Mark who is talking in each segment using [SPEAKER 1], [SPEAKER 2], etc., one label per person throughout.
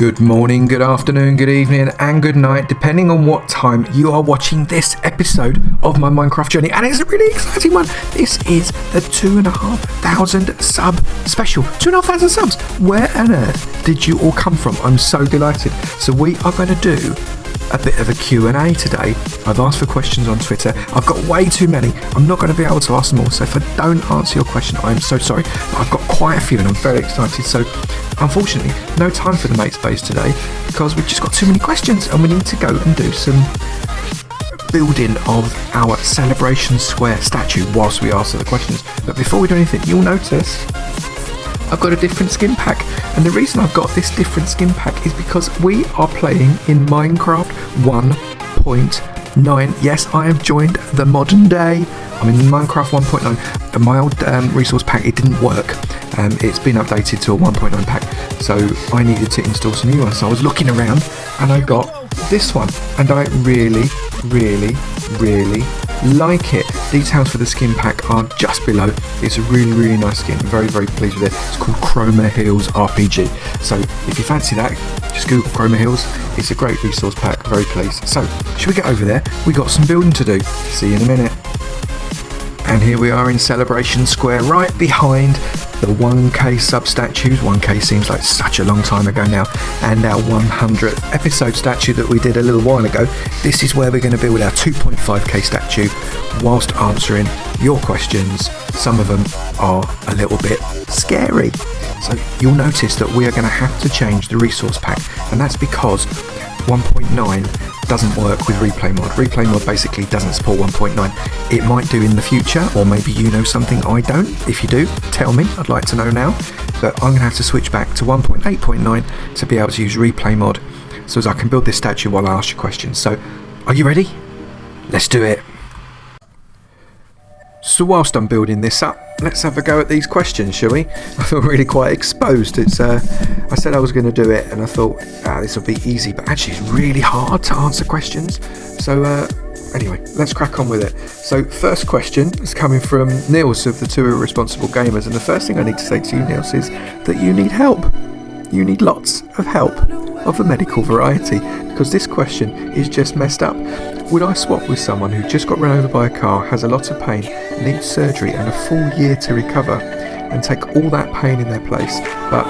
[SPEAKER 1] Good morning, good afternoon, good evening, and good night, depending on what time you are watching this episode of my Minecraft journey. And it's a really exciting one. This is the 2,500 sub special. 2,500 subs. Where on earth did you all come from? I'm so delighted. So we are going to do a bit of a Q&A today. I've asked for questions on Twitter. I've got way too many. I'm not going to be able to ask them all. So if I don't answer your question, I'm so sorry. But I've got quite a few and I'm very excited. So unfortunately, no time for the mate space today because we've just got too many questions and we need to go and do some building of our celebration square statue whilst we answer the questions. But before we do anything, you'll notice I've got a different skin pack, and the reason I've got this different skin pack is because we are playing in Minecraft 1.9. Yes, I have joined the modern day. I'm in Minecraft 1.9. My old resource pack, it didn't work. It's been updated to a 1.9 pack, so I needed to install some new ones. So I was looking around and I got this one, and I really like it. Details for the skin pack are just below. It's a really nice skin. I'm very pleased with it. It's called Chroma Hills RPG. So if you fancy that, just Google Chroma Hills. It's a great resource pack. Very pleased. So should we get over there? We got some building to do. See you in a minute. And here we are in Celebration Square, right behind the 1k sub statues. 1k seems like such a long time ago now. And our 100th episode statue that we did a little while ago. This is where we're going to build our 2.5k statue whilst answering your questions. Some of them are a little bit scary. So you'll notice that we are going to have to change the resource pack. And that's because 1.9 doesn't work with replay mod. Replay mod basically doesn't support 1.9. It might do in the future, or maybe you know something I don't. If you do, tell me. I'd like to know now. But I'm going to have to switch back to 1.8.9 to be able to use replay mod, so as I can build this statue while I ask you questions. So, are you ready? Let's do it. So whilst I'm building this up, let's have a go at these questions, shall we? I feel really quite exposed. I said I was going to do it, and I thought this will be easy, but actually it's really hard to answer questions. So anyway, let's crack on with it. So first question is coming from Niels of the Two Irresponsible Gamers, and the first thing I need to say to you, Niels, is that you need help. You need lots of help of the medical variety, because this question is just messed up. Would I swap with someone who just got run over by a car, has a lot of pain, needs surgery and a full year to recover, and take all that pain in their place, but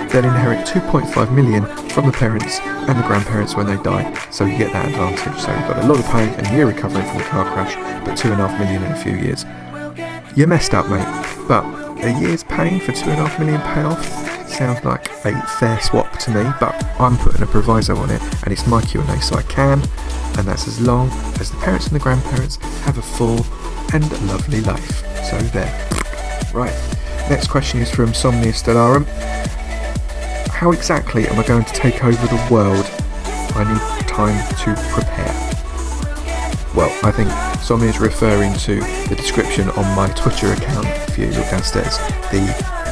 [SPEAKER 1] they'll inherit 2.5 million from the parents and the grandparents when they die, so you get that advantage. So you've got a lot of pain and a year recovering from the car crash, but 2.5 million in a few years. You're messed up, mate, but a year's pain for 2.5 million payoff sounds like a fair swap to me, but I'm putting a proviso on it, and it's my Q&A, so I can, and that's as long as the parents and the grandparents have a full and lovely life. So there. Right, next question is from Somnia Stellarum. How exactly am I going to take over the world? I need time to prepare. Well, I think Somnia is referring to the description on my Twitter account. If you look downstairs, the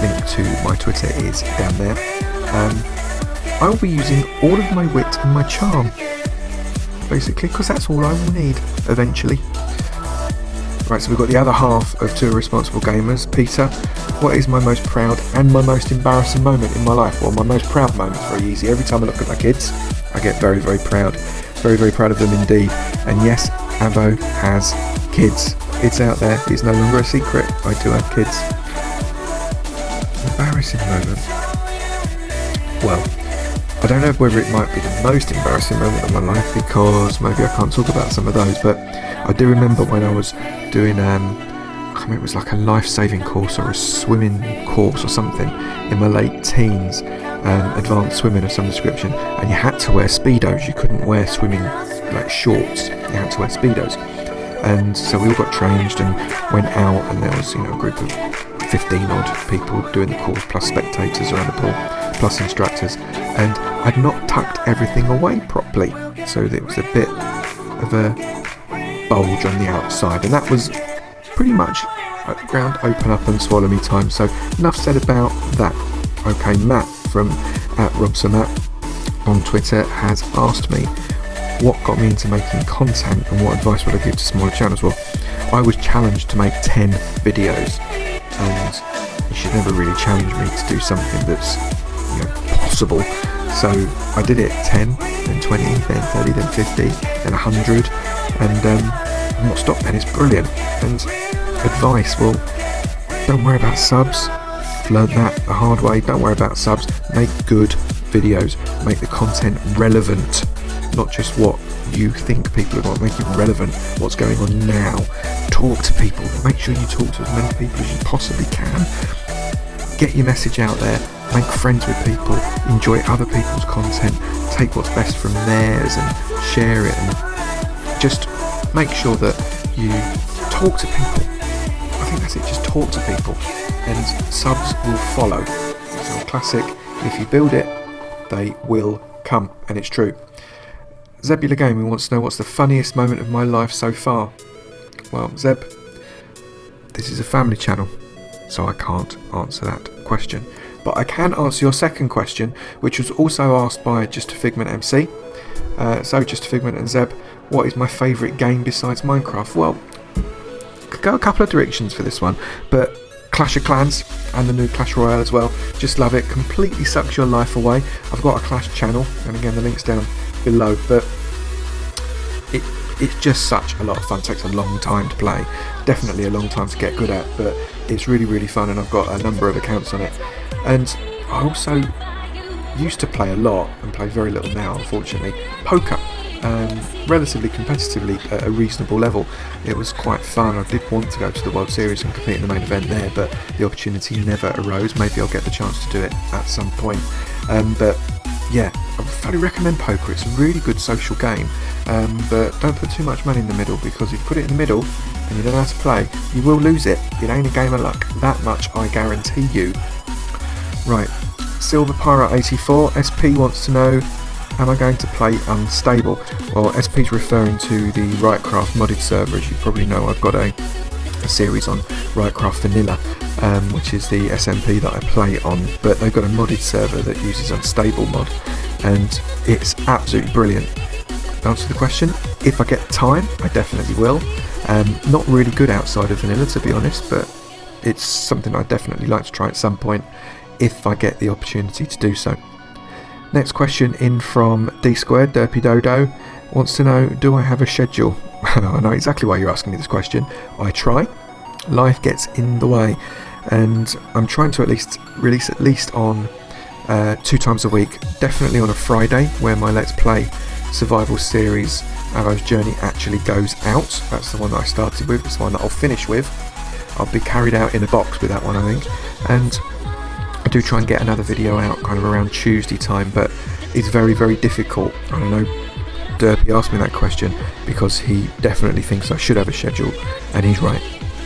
[SPEAKER 1] link to my Twitter is down there. I will be using all of my wit and my charm, basically, because that's all I will need eventually. Right, so we've got the other half of Two Irresponsible Gamers. Peter, what is my most proud and my most embarrassing moment in my life? Well, my most proud moment is very easy. Every time I look at my kids, I get very proud. Very proud of them indeed. And yes, Avo has kids. It's out there. It's no longer a secret. I do have kids. Embarrassing moment. Well, I don't know whether it might be the most embarrassing moment of my life, because maybe I can't talk about some of those, but I do remember when I was doing, I can't remember, it was like a life-saving course or a swimming course or something in my late teens, advanced swimming of some description, and you had to wear Speedos. You couldn't wear swimming like shorts, you had to wear Speedos. And so we all got changed and went out, and there was, a group of 15 odd people doing the course, plus spectators around the pool, plus instructors, and I'd not tucked everything away properly, so there was a bit of a bulge on the outside, and that was pretty much ground open up and swallow me time. So enough said about that. Okay, Matt from @RobSoMatt on Twitter has asked me what got me into making content and what advice would I give to smaller channels. Well, I was challenged to make 10 videos, and you should never really challenge me to do something that's possible. So I did it 10, then 20, then 30, then 50, then 100, and I'm not stopped then. It's brilliant. And advice, well, don't worry about subs. I've learned that the hard way. Don't worry about subs. Make good videos. Make the content relevant, not just what you think people are going to. Make it relevant, what's going on now. Talk to people. Make sure you talk to as many people as you possibly can. Get your message out there. Make friends with people. Enjoy other people's content. Take what's best from theirs and share it, and just make sure that you talk to people. I think that's it. Just talk to people, and subs will follow. It's a classic. If you build it, they will come, and it's true. Zebula Gaming wants to know, what's the funniest moment of my life so far? Well, Zeb, this is a family channel, so I can't answer that question. But I can answer your second question, which was also asked by Just a Figment MC. So Just a Figment and Zeb, what is my favourite game besides Minecraft? Well, could go a couple of directions for this one, but Clash of Clans and the new Clash Royale as well. Just love it. Completely sucks your life away. I've got a Clash channel, and again the link's down below, but it's just such a lot of fun. It takes a long time to play, definitely a long time to get good at, but it's really, really fun, and I've got a number of accounts on it. And I also used to play a lot and play very little now, unfortunately. Poker, relatively competitively at a reasonable level. It was quite fun. I did want to go to the World Series and compete in the main event there, but the opportunity never arose. Maybe I'll get the chance to do it at some point. But yeah, I would thoroughly recommend poker. It's a really good social game, but don't put too much money in the middle, because if you put it in the middle and you don't know how to play, you will lose it. It ain't a game of luck. That much I guarantee you. Right, Silver Pirate 84 SP wants to know, am I going to play Unstable? Well, SP's referring to the Ryotcraft modded server. As you probably know, I've got a series on Ryotcraft Vanilla, which is the SMP that I play on, but they've got a modded server that uses Unstable mod, and it's absolutely brilliant. To answer the question, if I get time, I definitely will. Not really good outside of Vanilla, to be honest, but it's something I'd definitely like to try at some point if I get the opportunity to do so. Next question in from D Squared, Derpy Dodo, wants to know, do I have a schedule? I know exactly why you're asking me this question. I try. Life gets in the way, and I'm trying to at least release at least on 2 times a week. Definitely on a Friday, where my Let's Play survival series Avo's Journey actually goes out. That's the one that I started with. It's the one that I'll finish with. I'll be carried out in a box with that one, I think. And I do try and get another video out kind of around Tuesday time, but it's very, very difficult. I don't know, Derpy asked me that question because he definitely thinks I should have a schedule, and he's right.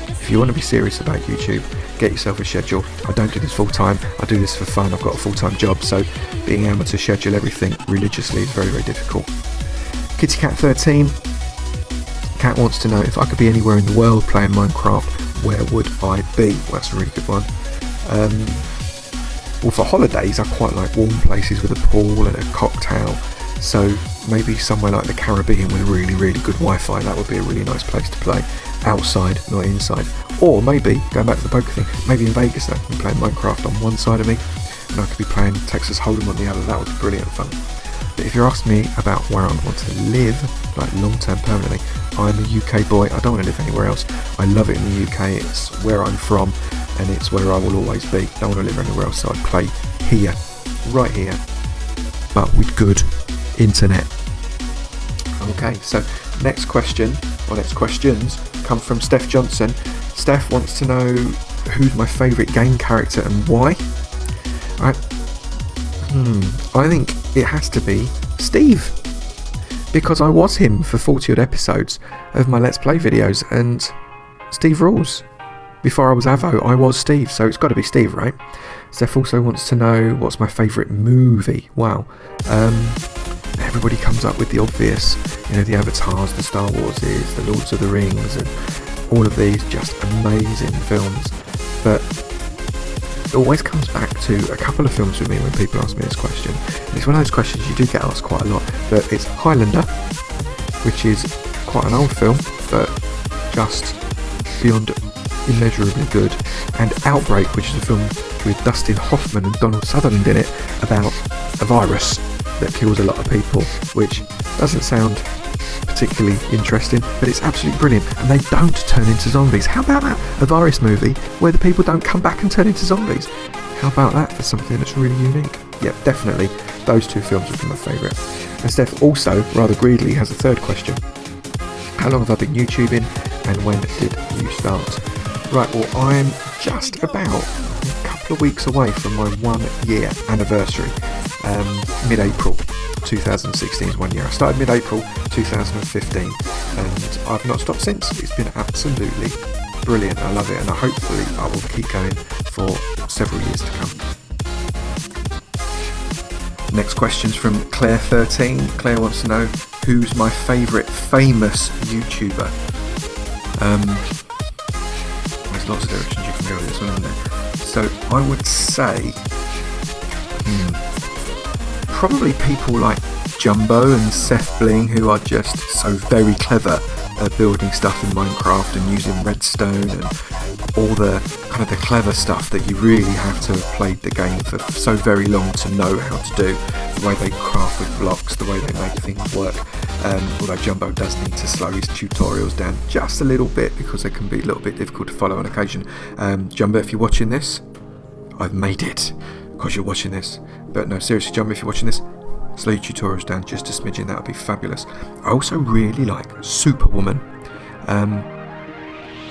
[SPEAKER 1] If you want to be serious about YouTube, get yourself a schedule. I don't do this full time, I do this for fun. I've got a full-time job, so being able to schedule everything religiously is very, very difficult. Kitty Cat 13, Cat wants to know, if I could be anywhere in the world playing Minecraft, where would I be? Well, that's a really good one. Well, for holidays I quite like warm places with a pool and a cocktail, so maybe somewhere like the Caribbean with really, really good Wi-Fi. That would be a really nice place to play, outside, not inside. Or maybe, going back to the poker thing, maybe in Vegas I can play Minecraft on one side of me and I could be playing Texas Hold'em on the other. That would be brilliant fun. But if you're asking me about where I want to live, like long-term permanently, I'm a UK boy. I don't want to live anywhere else. I love it in the UK. It's where I'm from, and it's where I will always be. I don't want to live anywhere else, so I'd play here, right here, but with good internet. Okay, so next question, or next questions, come from Steph Johnson. Steph wants to know, who's my favourite game character and why? I think it has to be Steve, because I was him for 40 odd episodes of my Let's Play videos, and Steve rules. Before I was Avo, I was Steve, so it's got to be Steve, right? Steph also wants to know, what's my favourite movie? Wow. Everybody comes up with the obvious, you know, the Avatars, the Star Warses, the Lords of the Rings, and all of these just amazing films. But it always comes back to a couple of films with me when people ask me this question. And it's one of those questions you do get asked quite a lot, but it's Highlander, which is quite an old film, but just beyond immeasurably good, and Outbreak, which is a film with Dustin Hoffman and Donald Sutherland in it about a virus that kills a lot of people, which doesn't sound particularly interesting, but it's absolutely brilliant, and they don't turn into zombies. How about that? A virus movie where the people don't come back and turn into zombies. How about that for something that's really unique? Yep, definitely those two films would be my favourite. And Steph also, rather greedily, has a third question. How long have I been YouTubing, and when did you start? Right, well, I'm just about a couple of weeks away from my 1 year anniversary. Mid-April 2016 is 1 year. I started mid-April 2015, and I've not stopped since. It's been absolutely brilliant. I love it, and hopefully I will keep going for several years to come. Next question's from Claire13. Claire wants to know, who's my favourite famous YouTuber? There's lots of directions you can go with this one, isn't there? So I would say probably people like Jumbo and Seth Bling, who are just so very clever at building stuff in Minecraft and using redstone and all the kind of the clever stuff that you really have to have played the game for so very long to know how to do. The way they craft with blocks, the way they make things work. Although Jumbo does need to slow his tutorials down just a little bit because they can be a little bit difficult to follow on occasion. Jumbo, if you're watching this, I've made it because you're watching this. But no, seriously, Jumbo, if you're watching this, slow your tutorials down just a smidgen. That would be fabulous. I also really like Superwoman.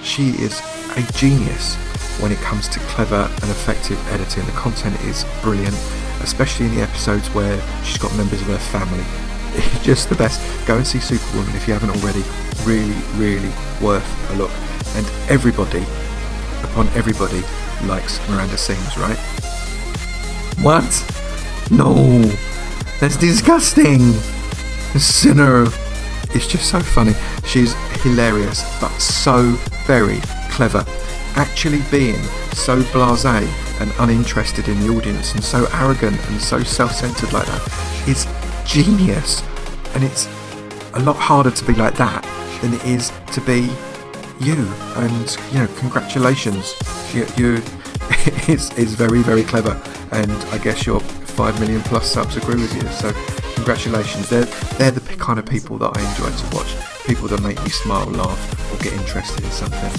[SPEAKER 1] She is a genius when it comes to clever and effective editing. The content is brilliant, especially in the episodes where she's got members of her family. It's just the best. Go and see Superwoman if you haven't already. Really, really worth a look. And everybody likes Miranda Sings, right? What? No, that's disgusting. Sinner. It's just so funny. She's hilarious, but so very clever. Actually being so blasé and uninterested in the audience and so arrogant and so self-centered like that is genius. And it's a lot harder to be like that than it is to be you. And, you know, congratulations. It's very, very clever. And I guess your 5 million plus subs agree with you. So congratulations. They're the kind of people that I enjoy to watch. People that make me smile, laugh, or get interested in something.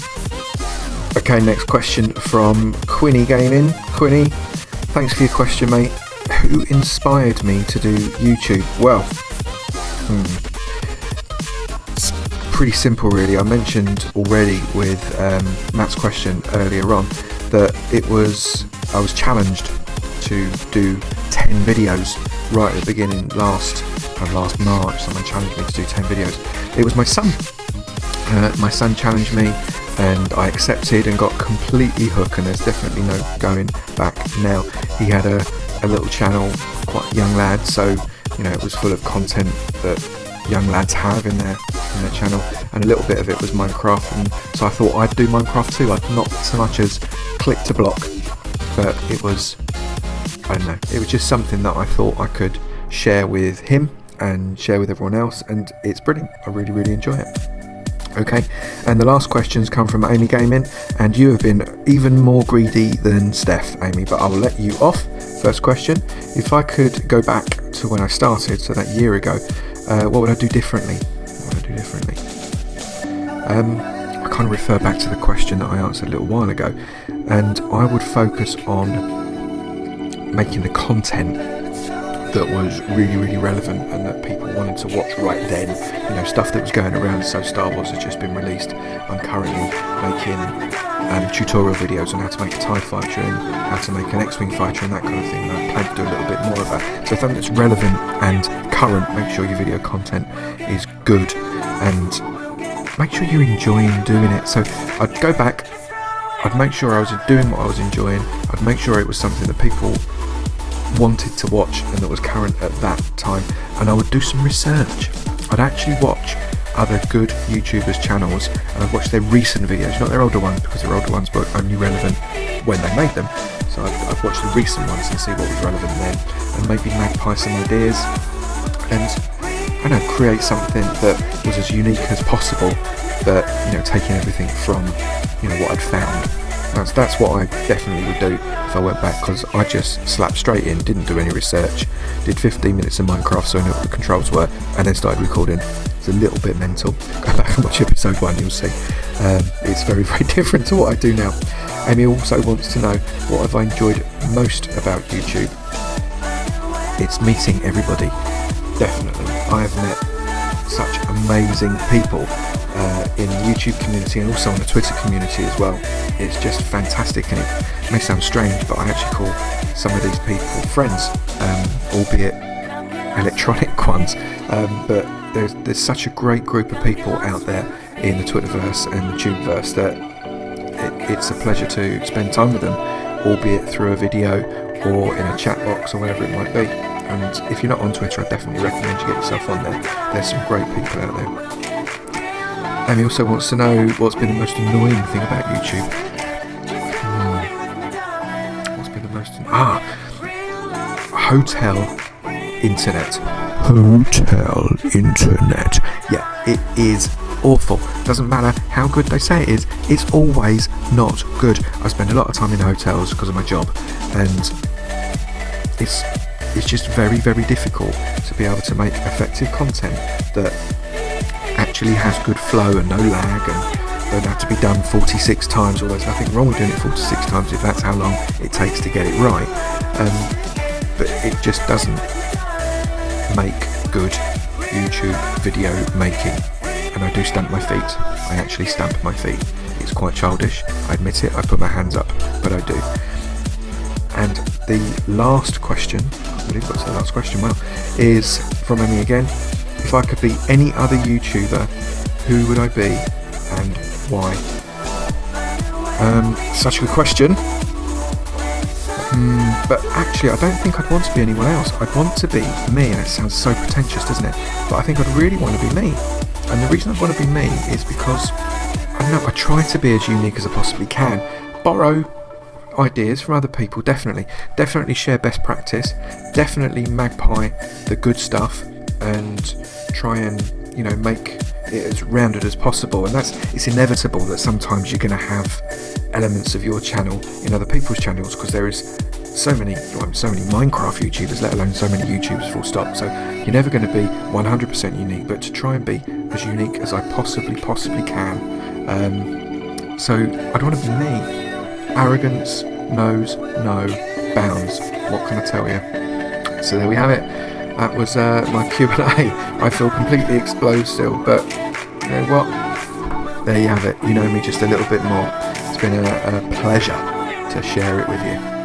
[SPEAKER 1] Okay, next question from Quinny Gaming. Quinny, thanks for your question, mate. Who inspired me to do YouTube? Well, it's pretty simple, really. I mentioned already with Matt's question earlier on that I was challenged to do 10 videos right at the beginning last March. Someone challenged me to do 10 videos. It was my son. My son challenged me and I accepted and got completely hooked, and there's definitely no going back now. He had a little channel, quite a young lad, so you know it was full of content that young lads have in their channel, and a little bit of it was Minecraft, and so I thought I'd do Minecraft too. I'd not so much as click to block, but it was, I don't know, it was just something that I thought I could share with him and share with everyone else, and it's brilliant. I really, really enjoy it. Okay, and the last questions come from Amy Gaming, and you have been even more greedy than Steph, Amy, but I will let you off. First question: if I could go back to when I started, so that year ago, what would I do differently? I kind of refer back to the question that I answered a little while ago, and I would focus on making the content that was really, really relevant and that people wanted to watch right then. You know, stuff that was going around. So Star Wars has just been released. I'm currently making tutorial videos on how to make a TIE fighter and how to make an X-Wing fighter and that kind of thing. And I plan to do a little bit more of that. So something that's relevant and current, make sure your video content is good and make sure you're enjoying doing it. So I'd go back, I'd make sure I was doing what I was enjoying, I'd make sure it was something that people wanted to watch and that was current at that time, and I would do some research. I'd actually watch other good YouTubers' channels and I'd watch their recent videos, not their older ones, because their older ones were only relevant when they made them. So I'd watch the recent ones and see what was relevant then, and maybe magpie some ideas and I don't know, create something that was as unique as possible, but you know, taking everything from, you know, what I'd found, That's what I definitely would do if I went back, because I just slapped straight in, didn't do any research, did 15 minutes of Minecraft so I knew what the controls were, and then started recording. It's a little bit mental. Go back and watch episode 1, you'll see. It's very, very different to what I do now. Amy also wants to know, what have I enjoyed most about YouTube? It's meeting everybody. Definitely. I have met such amazing people in the YouTube community and also in the Twitter community as well. It's just fantastic, and it may sound strange, but I actually call some of these people friends, albeit electronic ones. But there's such a great group of people out there in the Twitterverse and the Tubeverse that it's a pleasure to spend time with them, albeit through a video or in a chat box or whatever it might be. And if you're not on Twitter, I definitely recommend you get yourself on there. There's some great people out there. Amy also wants to know what's been the most annoying thing about YouTube. What's been the most hotel internet. Hotel internet. Yeah, it is awful. Doesn't matter how good they say it is, it's always not good. I spend a lot of time in hotels because of my job, and it's just very, very difficult to be able to make effective content that actually has good flow and no lag, and don't have to be done 46 times, although there's nothing wrong with doing it 46 times if that's how long it takes to get it right. But it just doesn't make good YouTube video making. And I do stamp my feet. I actually stamp my feet. It's quite childish, I admit it, I put my hands up, but I do. And the last question, I believe that's the last question, is from Emmy again. If I could be any other YouTuber, who would I be and why? Such a good question. But actually, I don't think I'd want to be anyone else. I'd want to be me, and it sounds so pretentious, doesn't it? But I think I'd really want to be me. And the reason I want to be me is because, I don't know, I try to be as unique as I possibly can. Borrow ideas from other people, definitely share best practice, definitely magpie the good stuff, and try and make it as rounded as possible. And it's inevitable that sometimes you're going to have elements of your channel in other people's channels, because there is so many Minecraft YouTubers, let alone so many YouTubers full stop. So you're never going to be 100% unique, but to try and be as unique as I possibly can. So I'd want to be me. Arrogance knows no bounds. What can I tell you? So there we have it. That was my Q&A. I feel completely exposed still, but you know what? There you have it. You know me just a little bit more. It's been a pleasure to share it with you.